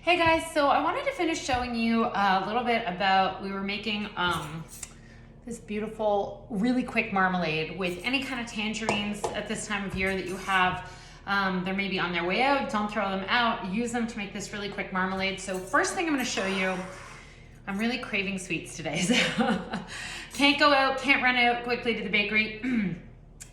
Hey guys, so I wanted to finish showing you a little bit about, we were making this beautiful, really quick marmalade with any kind of tangerines at this time of year that you have. They're maybe on their way out, don't throw them out, use them to make this really quick marmalade. So first thing I'm gonna show you, I'm really craving sweets today, so can't go out, can't run out quickly to the bakery.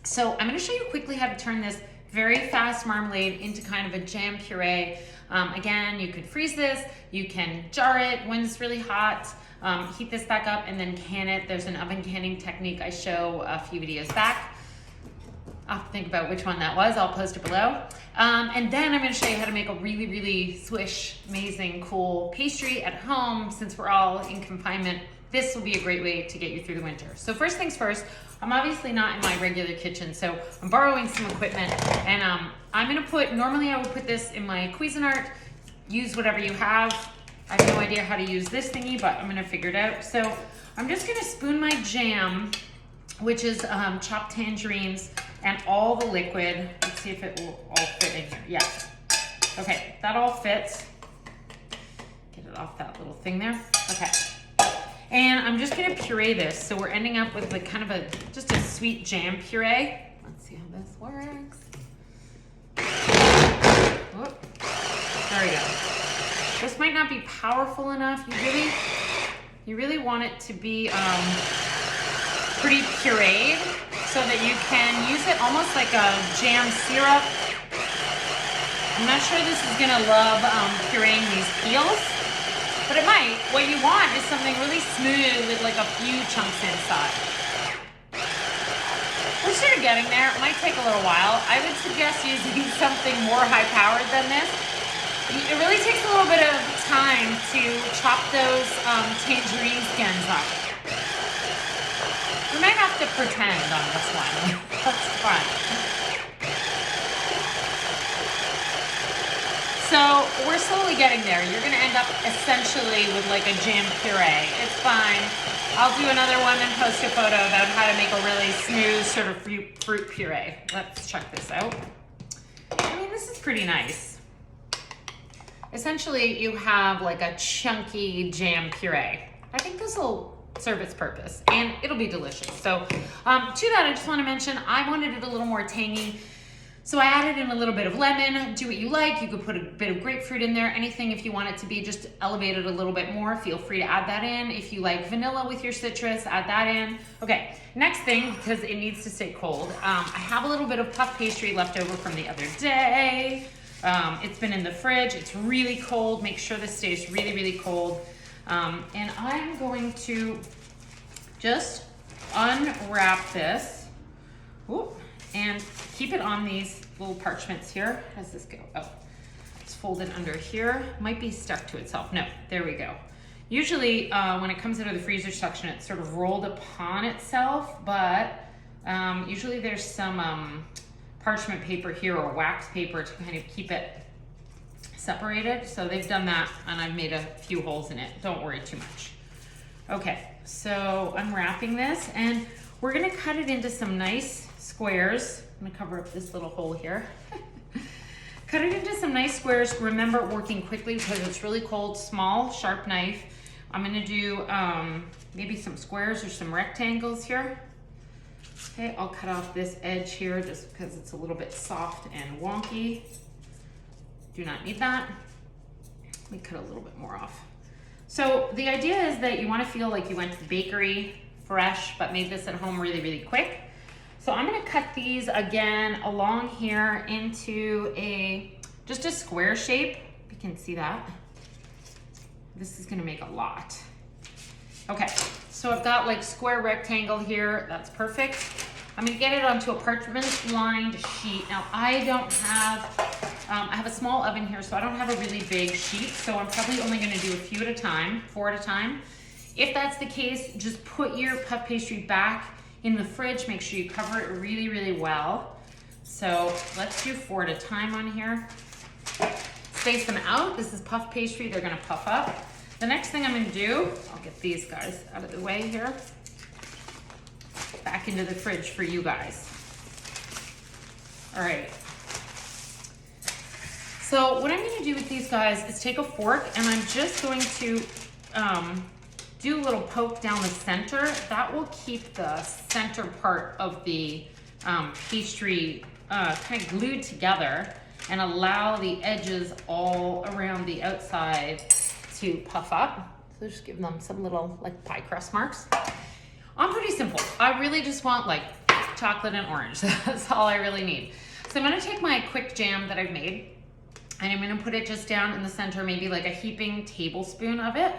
So I'm gonna show you quickly how to turn this very fast marmalade into kind of a jam puree. Again, you could freeze this, you can jar it when it's really hot, heat this back up and then can it. There's an oven canning technique I show a few videos back. I'll have to think about which one that was, I'll post it below. And then I'm gonna show you how to make a really, really swish, amazing, cool pastry at home. Since we're all in confinement, this will be a great way to get you through the winter. So first things first, I'm obviously not in my regular kitchen, so I'm borrowing some equipment, and I'm gonna put, normally I would put this in my Cuisinart, use whatever you have. I have no idea how to use this thingy, but I'm gonna figure it out. So I'm just gonna spoon my jam, which is chopped tangerines and all the liquid. Let's see if it will all fit in here. Yeah, okay, that all fits. Get it off that little thing there, okay. And I'm just gonna puree this, so we're ending up with like kind of just a sweet jam puree. Let's see how this works. Whoop. There we go. This might not be powerful enough. You really want it to be pretty pureed so that you can use it almost like a jam syrup. I'm not sure this is gonna love pureeing these peels, but it might. What you want is something really smooth with like a few chunks inside. We're sort of getting there. It might take a little while. I would suggest using something more high-powered than this. It really takes a little bit of time to chop those tangerine skins up. We might have to pretend on this one. That's fun. So we're slowly getting there. You're gonna end up essentially with like a jam puree. It's fine. I'll do another one and post a photo about how to make a really smooth sort of fruit puree. Let's check this out. I mean, this is pretty nice. Essentially, you have like a chunky jam puree. I think this will serve its purpose and it'll be delicious. So to that, I just wanna mention, I wanted it a little more tangy. So I added in a little bit of lemon. Do what you like. You could put a bit of grapefruit in there. Anything, if you want it to be just elevated a little bit more, feel free to add that in. If you like vanilla with your citrus, add that in. Okay, next thing, because it needs to stay cold, I have a little bit of puff pastry left over from the other day. It's been in the fridge. It's really cold. Make sure this stays really, really cold. And I'm going to just unwrap this. Ooh. And keep it on these little parchments here. How does this go? Oh, it's folded under here. Might be stuck to itself. No, there we go. Usually when it comes out of the freezer section, it's sort of rolled upon itself, but usually there's some parchment paper here or wax paper to kind of keep it separated. So they've done that and I've made a few holes in it. Don't worry too much. Okay, so unwrapping this and we're gonna cut it into some nice squares. I'm gonna cover up this little hole here. Cut it into some nice squares. Remember, working quickly because it's really cold. Small, sharp knife. I'm gonna do maybe some squares or some rectangles here. Okay, I'll cut off this edge here just because it's a little bit soft and wonky. Do not need that. Let me cut a little bit more off. So the idea is that you wanna feel like you went to the bakery fresh, but made this at home really, really quick. So I'm gonna cut these again along here into just a square shape. You can see that. This is gonna make a lot. Okay, so I've got like square rectangle here. That's perfect. I'm gonna get it onto a parchment lined sheet. Now I don't have, I have a small oven here, so I don't have a really big sheet. So I'm probably only gonna do a few at a time, 4 at a time. If that's the case, just put your puff pastry back in the fridge. Make sure you cover it really, really well. So let's do 4 at a time on here. Space them out. This is puff pastry. They're gonna puff up. The next thing I'm gonna do, I'll get these guys out of the way here. Back into the fridge for you guys. All right. So what I'm gonna do with these guys is take a fork and I'm just going to do a little poke down the center. That will keep the center part of the pastry kind of glued together and allow the edges all around the outside to puff up. So just give them some little like pie crust marks. I'm pretty simple. I really just want like chocolate and orange. That's all I really need. So I'm gonna take my quick jam that I've made and I'm gonna put it just down in the center, maybe like a heaping tablespoon of it.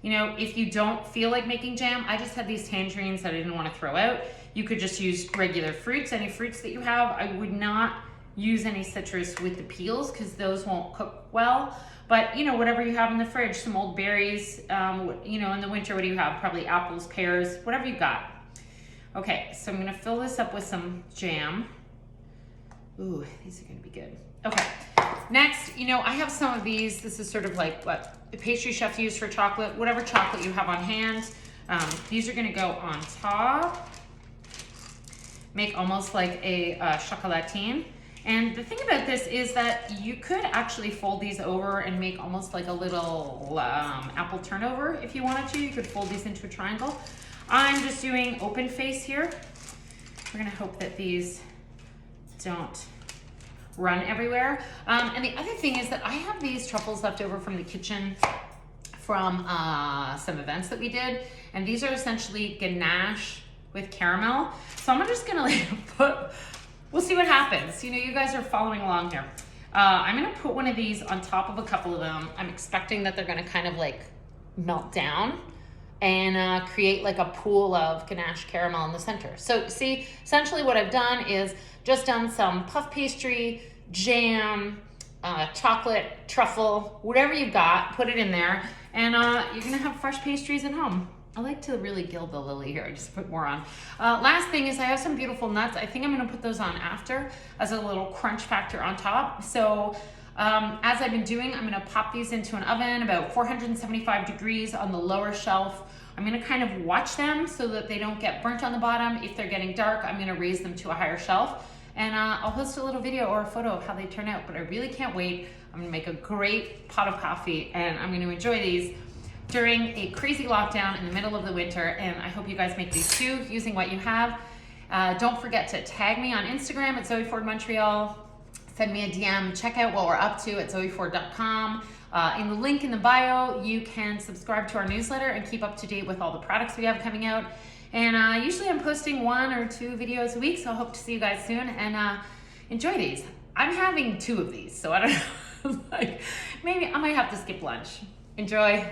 You know, if you don't feel like making jam, I just had these tangerines that I didn't want to throw out. You could just use regular fruits, any fruits that you have. I would not use any citrus with the peels because those won't cook well. But, you know, whatever you have in the fridge, some old berries, you know, in the winter, what do you have? Probably apples, pears, whatever you got. Okay, so I'm gonna fill this up with some jam. Ooh, these are gonna be good. Okay, next, you know, I have some of these. This is sort of like what the pastry chefs use for chocolate, whatever chocolate you have on hand. These are gonna go on top. Make almost like a chocolatine. And the thing about this is that you could actually fold these over and make almost like a little apple turnover if you wanted to. You could fold these into a triangle. I'm just doing open face here. We're gonna hope that these don't run everywhere. And the other thing is that I have these truffles left over from the kitchen from some events that we did. And these are essentially ganache with caramel. So I'm just gonna like we'll see what happens. You know, you guys are following along here. I'm gonna put one of these on top of a couple of them. I'm expecting that they're gonna kind of like melt down and create like a pool of ganache caramel in the center. So see, essentially what I've done is just done some puff pastry, jam, chocolate, truffle, whatever you've got, put it in there, and you're gonna have fresh pastries at home. I like to really gild the lily here. I just put more on. Last thing is I have some beautiful nuts. I think I'm gonna put those on after as a little crunch factor on top. So as I've been doing, I'm gonna pop these into an oven about 475 degrees on the lower shelf. I'm gonna kind of watch them so that they don't get burnt on the bottom. If they're getting dark, I'm gonna raise them to a higher shelf. And I'll post a little video or a photo of how they turn out, but I really can't wait. I'm gonna make a great pot of coffee and I'm gonna enjoy these during a crazy lockdown in the middle of the winter, and I hope you guys make these too using what you have. Don't forget to tag me on Instagram at Zoe Ford Montreal. Send me a DM, check out what we're up to at zoeford.com. In the link in the bio, you can subscribe to our newsletter and keep up to date with all the products we have coming out. And usually I'm posting 1 or 2 videos a week, so I hope to see you guys soon and enjoy these. I'm having 2 of these, so I don't know, like maybe I might have to skip lunch. Enjoy.